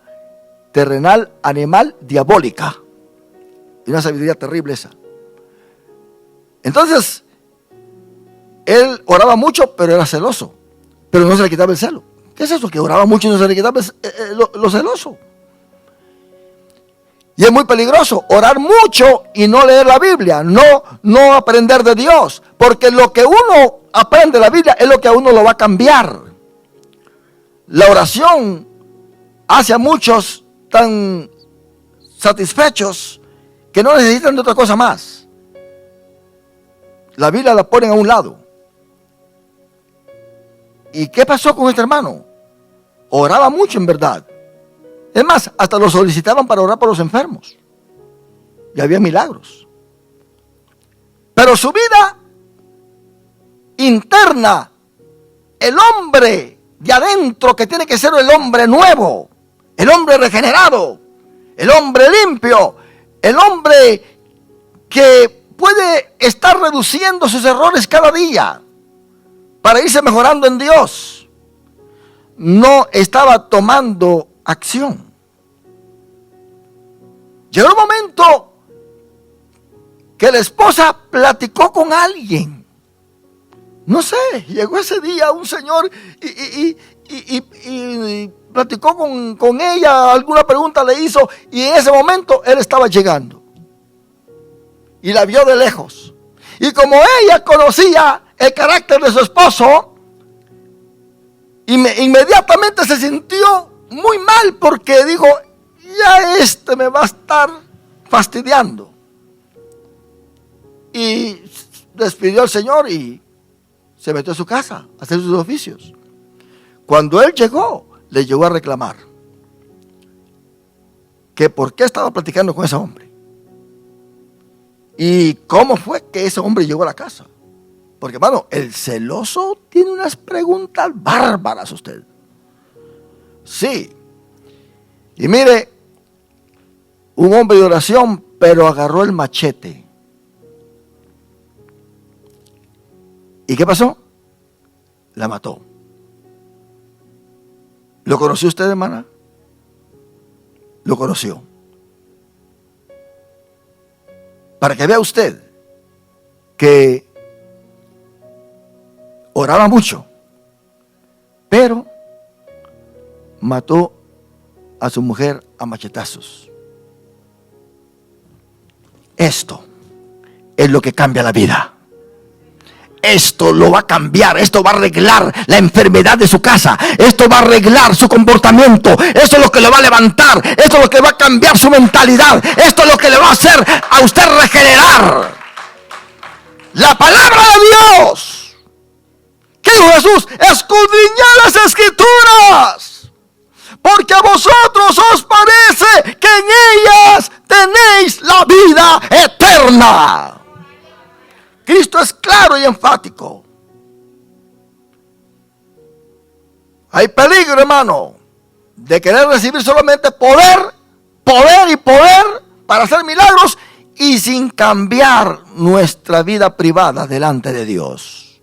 S1: terrenal, animal, diabólica. Y una sabiduría terrible esa. Entonces, él oraba mucho, pero era celoso. Pero no se le quitaba el celo. ¿Qué es eso? Que oraba mucho y no se le quitaba lo celoso. Y es muy peligroso orar mucho y no leer la Biblia, no aprender de Dios, porque lo que uno aprende de la Biblia es lo que a uno lo va a cambiar. La oración hace a muchos tan satisfechos que no necesitan de otra cosa más. La Biblia la ponen a un lado. ¿Y qué pasó con este hermano? Oraba mucho en verdad. Es más, hasta lo solicitaban para orar por los enfermos. Y había milagros. Pero su vida interna, el hombre de adentro que tiene que ser el hombre nuevo, el hombre regenerado, el hombre limpio, el hombre que puede estar reduciendo sus errores cada día para irse mejorando en Dios, no estaba tomando acción. Llegó el momento que la esposa platicó con alguien. No sé, llegó ese día un señor y platicó con ella, alguna pregunta le hizo, y en ese momento él estaba llegando. Y la vio de lejos. Y como ella conocía el carácter de su esposo, inmediatamente se sintió muy mal porque dijo, ya me va a estar fastidiando. Y despidió al Señor y se metió a su casa a hacer sus oficios. Cuando él llegó, le llegó a reclamar que por qué estaba platicando con ese hombre. ¿Y cómo fue que ese hombre llegó a la casa? Porque, hermano, el celoso tiene unas preguntas bárbaras usted. Sí. Y mire, un hombre de oración, pero agarró el machete. ¿Y qué pasó? La mató. ¿Lo conoció usted, hermana? Lo conoció. Para que vea usted que oraba mucho, pero mató a su mujer a machetazos. Esto es lo que cambia la vida. Esto lo va a cambiar, esto va a arreglar la enfermedad de su casa, esto va a arreglar su comportamiento, esto es lo que le va a levantar, esto es lo que va a cambiar su mentalidad, esto es lo que le va a hacer a usted regenerar. La palabra de Dios. ¿Qué dijo Jesús? Escudriñad las Escrituras, porque a vosotros os parece que en ellas tenéis la vida eterna. Cristo es claro y enfático. Hay peligro, hermano, de querer recibir solamente poder para hacer milagros y sin cambiar nuestra vida privada delante de Dios.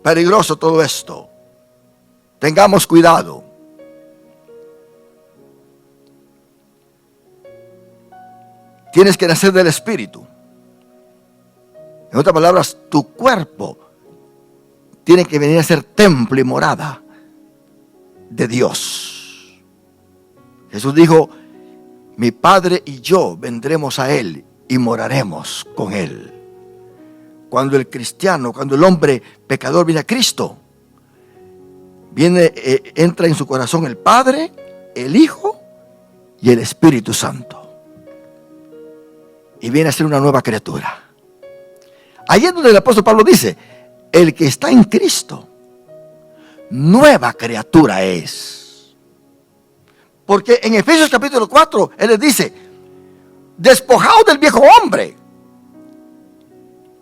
S1: Peligroso todo esto. Tengamos cuidado. Tienes que nacer del Espíritu. En otras palabras, tu cuerpo tiene que venir a ser templo y morada de Dios. Jesús dijo: mi Padre y yo vendremos a Él y moraremos con Él. Cuando el cristiano, cuando el hombre pecador viene a Cristo, entra en su corazón el Padre, el Hijo y el Espíritu Santo. Y viene a ser una nueva criatura. Ahí es donde el apóstol Pablo dice: el que está en Cristo, nueva criatura es. Porque en Efesios capítulo 4, él les dice: despojaos del viejo hombre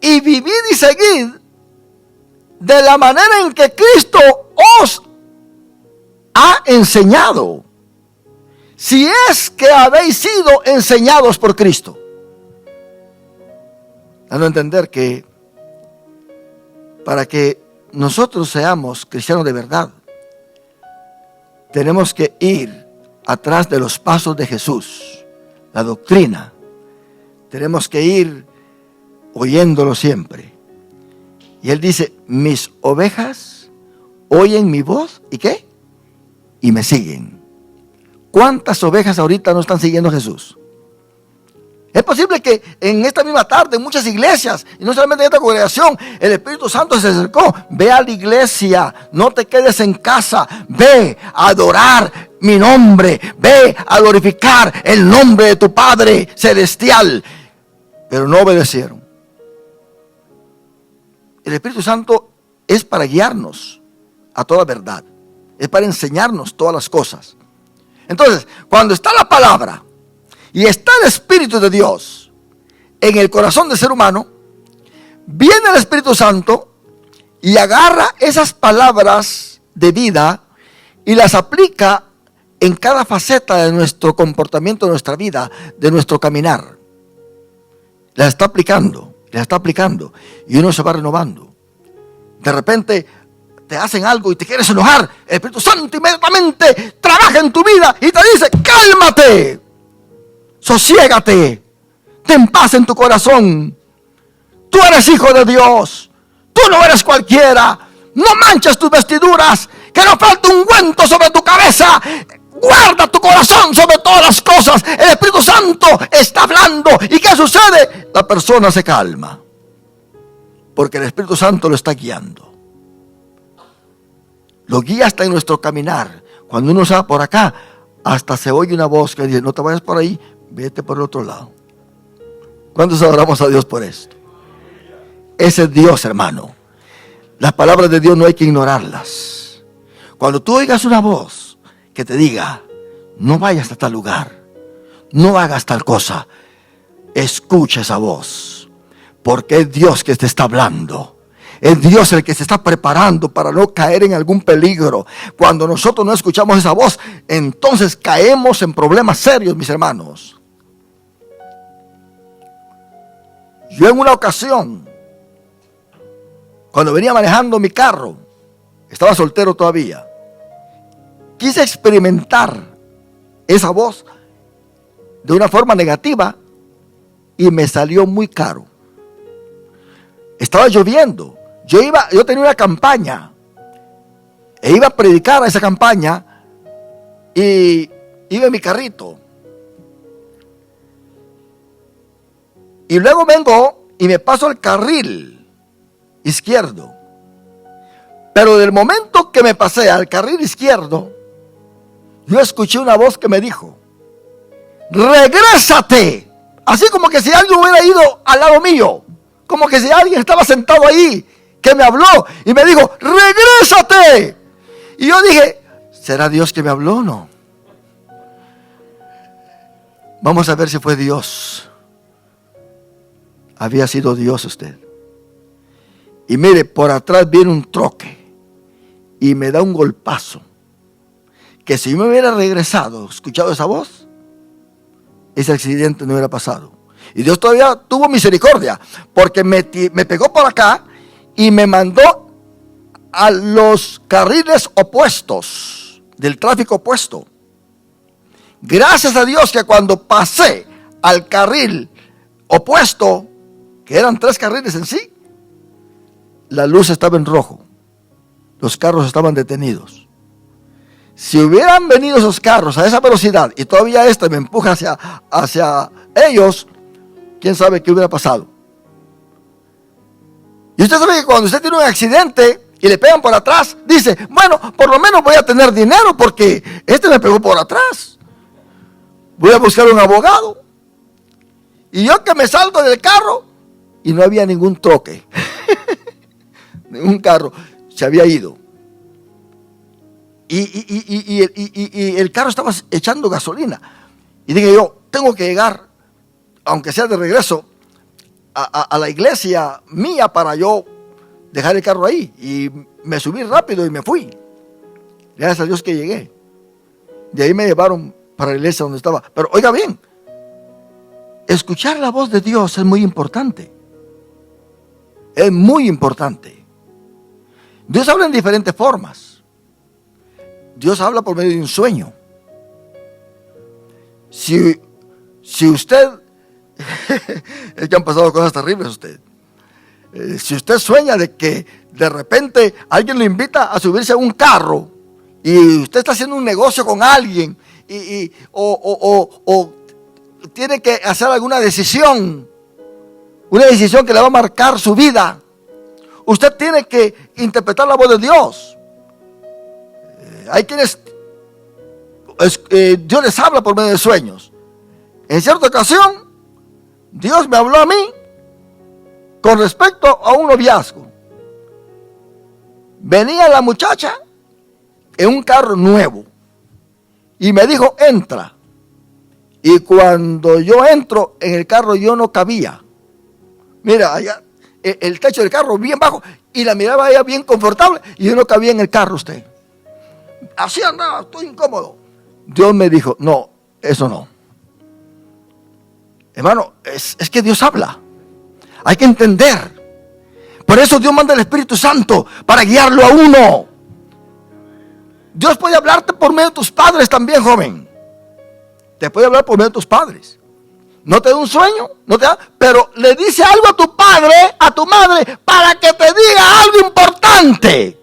S1: y vivid y seguid de la manera en que Cristo os ha enseñado, si es que habéis sido enseñados por Cristo. Dando a entender que para que nosotros seamos cristianos de verdad, tenemos que ir atrás de los pasos de Jesús, la doctrina. Tenemos que ir oyéndolo siempre. Y él dice: mis ovejas oyen mi voz, ¿y qué? Y me siguen. ¿Cuántas ovejas ahorita no están siguiendo a Jesús? Es posible que en esta misma tarde, en muchas iglesias, y no solamente en esta congregación, el Espíritu Santo se acercó. Ve a la iglesia, no te quedes en casa, ve a adorar mi nombre, ve a glorificar el nombre de tu Padre Celestial. Pero no obedecieron. El Espíritu Santo es para guiarnos a toda verdad, es para enseñarnos todas las cosas. Entonces, cuando está la palabra y está el Espíritu de Dios en el corazón del ser humano, viene el Espíritu Santo y agarra esas palabras de vida y las aplica en cada faceta de nuestro comportamiento, de nuestra vida, de nuestro caminar. Las está aplicando y uno se va renovando. De repente te hacen algo y te quieres enojar. El Espíritu Santo inmediatamente trabaja en tu vida y te dice: cálmate, sosiégate, ten paz en tu corazón. Tú eres hijo de Dios, tú no eres cualquiera. No manches tus vestiduras, que no falte ungüento sobre tu cabeza. Guarda tu corazón sobre todas las cosas. El Espíritu Santo está hablando. ¿Y qué sucede? La persona se calma, porque el Espíritu Santo lo está guiando. Lo guía hasta en nuestro caminar. Cuando uno se va por acá, hasta se oye una voz que dice: no te vayas por ahí, vete por el otro lado. ¿Cuántos adoramos a Dios por esto? Ese es Dios, hermano. Las palabras de Dios no hay que ignorarlas. Cuando tú oigas una voz que te diga: no vayas a tal lugar, no hagas tal cosa, escucha esa voz, porque es Dios que te está hablando. Es Dios el que se está preparando para no caer en algún peligro. Cuando nosotros no escuchamos esa voz, entonces caemos en problemas serios, mis hermanos. Yo en una ocasión, cuando venía manejando mi carro, estaba soltero todavía, quise experimentar esa voz de una forma negativa y me salió muy caro. Estaba lloviendo. Yo tenía una campaña e iba a predicar a esa campaña y iba en mi carrito. Y luego vengo y me paso al carril izquierdo. Pero del momento que me pasé al carril izquierdo, yo escuché una voz que me dijo: regrésate. Así como que si alguien hubiera ido al lado mío, como que si alguien estaba sentado ahí, que me habló y me dijo: regrésate. Y yo dije: ¿será Dios que me habló o no? Vamos a ver si fue Dios. Había sido Dios usted. Y mire, por atrás viene un troque y me da un golpazo, que si me hubiera regresado, escuchado esa voz, ese accidente no hubiera pasado. Y Dios todavía tuvo misericordia, porque me pegó por acá y me mandó a los carriles opuestos del tráfico opuesto. Gracias a Dios que cuando pasé al carril opuesto, que eran 3 carriles en sí, la luz estaba en rojo. Los carros estaban detenidos. Si hubieran venido esos carros a esa velocidad y todavía me empuja hacia ellos, quién sabe qué hubiera pasado. Y usted sabe que cuando usted tiene un accidente y le pegan por atrás, dice, bueno, por lo menos voy a tener dinero porque me pegó por atrás. Voy a buscar un abogado. Y yo que me salgo del carro y no había ningún troque. Ningún carro se había ido. Y el carro estaba echando gasolina. Y dije yo, tengo que llegar, aunque sea de regreso, a la iglesia mía para yo dejar el carro ahí. Y me subí rápido y me fui. Gracias a Dios que llegué. De ahí me llevaron para la iglesia donde estaba. Pero oiga bien, escuchar la voz de Dios es muy importante. Es muy importante. Dios habla en diferentes formas. Dios habla por medio de un sueño. Si usted es que han pasado cosas terribles a usted. Si usted sueña de que de repente alguien lo invita a subirse a un carro y usted está haciendo un negocio con alguien o tiene que hacer alguna decisión, una decisión que le va a marcar su vida, usted tiene que interpretar la voz de Dios. Hay quienes Dios les habla por medio de sueños. En cierta ocasión Dios me habló a mí con respecto a un noviazgo. Venía la muchacha en un carro nuevo y me dijo, entra. Y cuando yo entro en el carro, yo no cabía. Mira, allá el techo del carro bien bajo y la miraba ella bien confortable y yo no cabía en el carro usted. Así andaba, estoy incómodo. Dios me dijo, no, eso no. Hermano, es que Dios habla. Hay que entender. Por eso Dios manda el Espíritu Santo para guiarlo a uno. Dios puede hablarte por medio de tus padres también, joven. Te puede hablar por medio de tus padres. No te da un sueño, no te da, pero le dice algo a tu padre, a tu madre, para que te diga algo importante.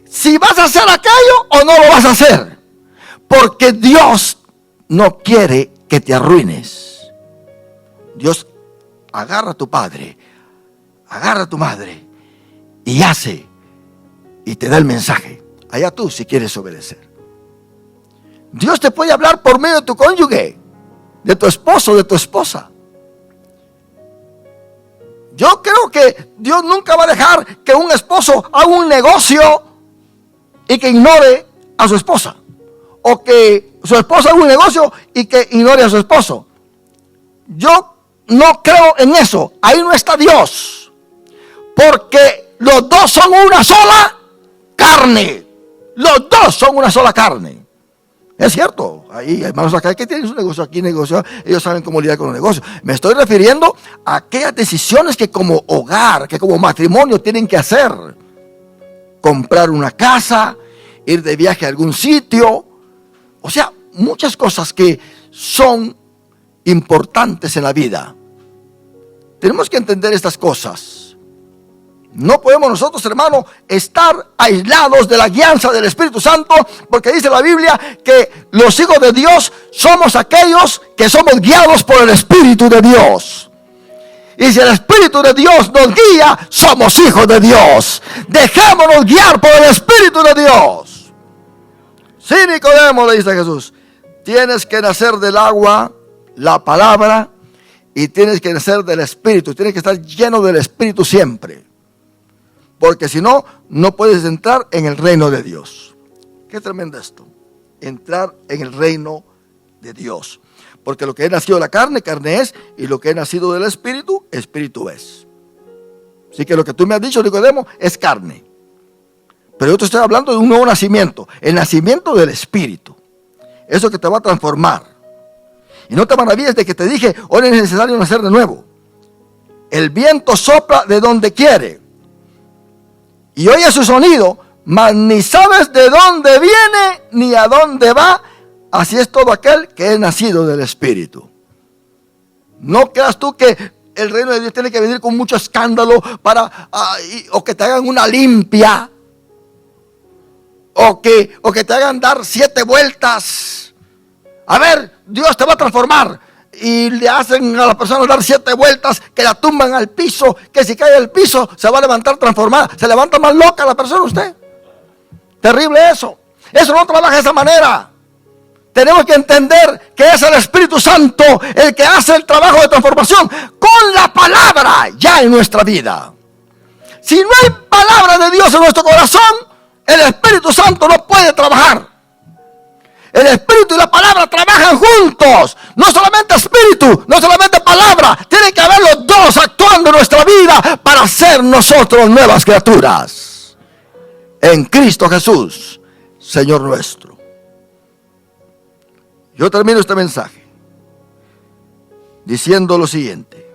S1: Si vas a hacer aquello o no lo vas a hacer. Porque Dios no quiere que te arruines. Dios agarra a tu padre, agarra a tu madre y hace y te da el mensaje. Allá tú si quieres obedecer. Dios te puede hablar por medio de tu cónyuge, de tu esposo, de tu esposa. Yo creo que Dios nunca va a dejar que un esposo haga un negocio y que ignore a su esposa. O que su esposa haga un negocio y que ignore a su esposo. Yo no creo en eso. Ahí no está Dios. Porque los dos son una sola carne. Los dos son una sola carne. Es cierto. Hay hermanos acá que tienen su negocio, aquí negocio. Ellos saben cómo lidiar con los negocios. Me estoy refiriendo a aquellas decisiones que como hogar, que como matrimonio tienen que hacer. Comprar una casa, ir de viaje a algún sitio. O sea, muchas cosas que son importantes en la vida. Tenemos que entender estas cosas. No podemos nosotros, hermano, estar aislados de la guianza del Espíritu Santo, porque dice la Biblia que los hijos de Dios somos aquellos que somos guiados por el Espíritu de Dios. Y si el Espíritu de Dios nos guía, somos hijos de Dios. Dejémonos guiar por el Espíritu de Dios. Sí, Nicodemo, le dice Jesús, tienes que nacer del agua, la palabra, y tienes que nacer del Espíritu. Tienes que estar lleno del Espíritu siempre. Porque si no, no puedes entrar en el reino de Dios. Qué tremendo esto. Entrar en el reino de Dios. Porque lo que es nacido de la carne, carne es. Y lo que es nacido del Espíritu, Espíritu es. Así que lo que tú me has dicho, Nicodemo, es carne. Pero yo te estoy hablando de un nuevo nacimiento. El nacimiento del Espíritu. Eso que te va a transformar. Y no te maravilles de que te dije, hoy es necesario nacer de nuevo. El viento sopla de donde quiere. y oyes su sonido, mas ni sabes de dónde viene ni a dónde va. Así es todo aquel que es nacido del Espíritu. No creas tú que el reino de Dios tiene que venir con mucho escándalo o que te hagan una limpia, o que te hagan dar 7 vueltas. A ver, Dios te va a transformar. Y le hacen a las personas dar 7 vueltas, que la tumban al piso, que si cae al piso se va a levantar transformada. Se levanta más loca la persona usted. Terrible eso. Eso no trabaja de esa manera. Tenemos que entender que es el Espíritu Santo el que hace el trabajo de transformación con la palabra ya en nuestra vida. Si no hay palabra de Dios en nuestro corazón, el Espíritu Santo no puede trabajar. El Espíritu y la palabra trabajan juntos. No solamente Espíritu, no solamente palabra. Tienen que haber los dos actuando en nuestra vida para ser nosotros nuevas criaturas. En Cristo Jesús, Señor nuestro. Yo termino este mensaje diciendo lo siguiente.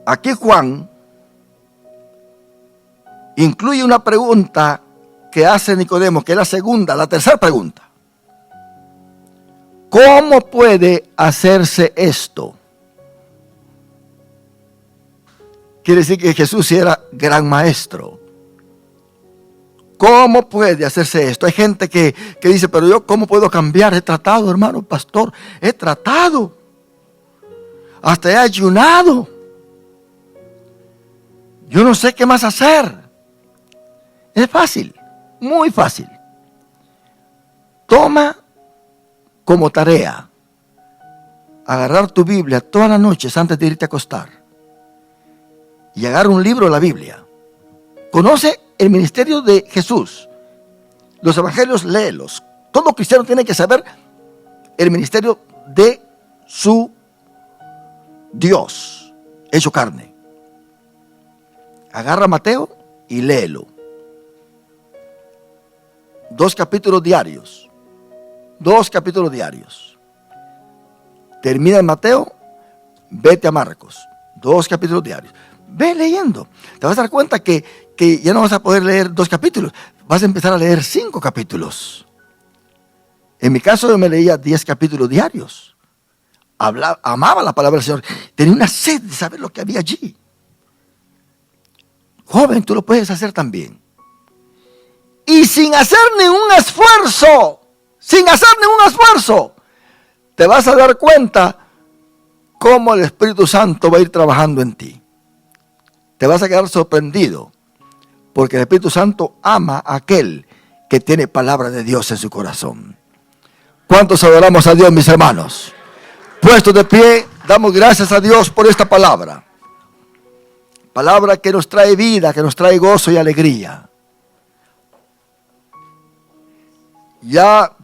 S1: Aquí Juan incluye una pregunta que hace Nicodemo, que es la tercera pregunta. ¿Cómo puede hacerse esto? Quiere decir que Jesús era gran maestro. ¿Cómo puede hacerse esto? Hay gente que dice, pero yo ¿cómo puedo cambiar? He tratado, hermano pastor, he tratado. Hasta he ayunado. Yo no sé qué más hacer. Es fácil, muy fácil. Toma como tarea agarrar tu Biblia todas las noches antes de irte a acostar y agarra un libro de la Biblia. Conoce el ministerio de Jesús. Los evangelios, léelos. Todo cristiano tiene que saber el ministerio de su Dios hecho carne. Agarra Mateo y léelo. 2 capítulos diarios. 2 capítulos diarios. Termina en Mateo, vete a Marcos. 2 capítulos diarios. Ve leyendo. Te vas a dar cuenta que ya no vas a poder leer 2 capítulos. Vas a empezar a leer 5 capítulos. En mi caso yo me leía 10 capítulos diarios. Amaba la palabra del Señor. Tenía una sed de saber lo que había allí. Joven, tú lo puedes hacer también. Y sin hacer ningún esfuerzo, te vas a dar cuenta cómo el Espíritu Santo va a ir trabajando en ti. Te vas a quedar sorprendido, porque el Espíritu Santo ama a aquel que tiene palabra de Dios en su corazón. ¿Cuántos adoramos a Dios, mis hermanos? Puestos de pie, damos gracias a Dios por esta palabra. Palabra que nos trae vida, que nos trae gozo y alegría. Ya